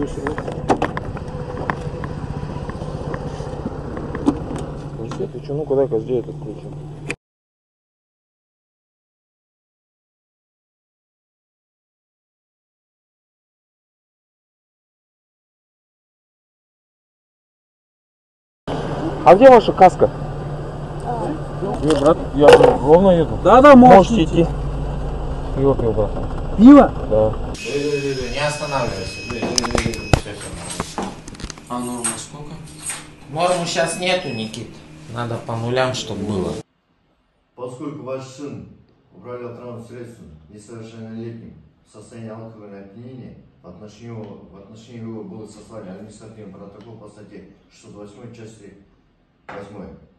Ты что, ну-ка дай-ка здесь этот включим. А где ваша каска? Брат, я ровно еду. Да, можете идти. Пиво пил, брат. Пиво? Да. Не останавливайся. А норма сколько? Норму сейчас нету, Никит. Надо по нулям, чтобы было. Поскольку ваш сын управлял транспортным средством несовершеннолетним в состоянии алкогольного опьянения, в отношении его было составлен административный протокол по статье 608 части 8.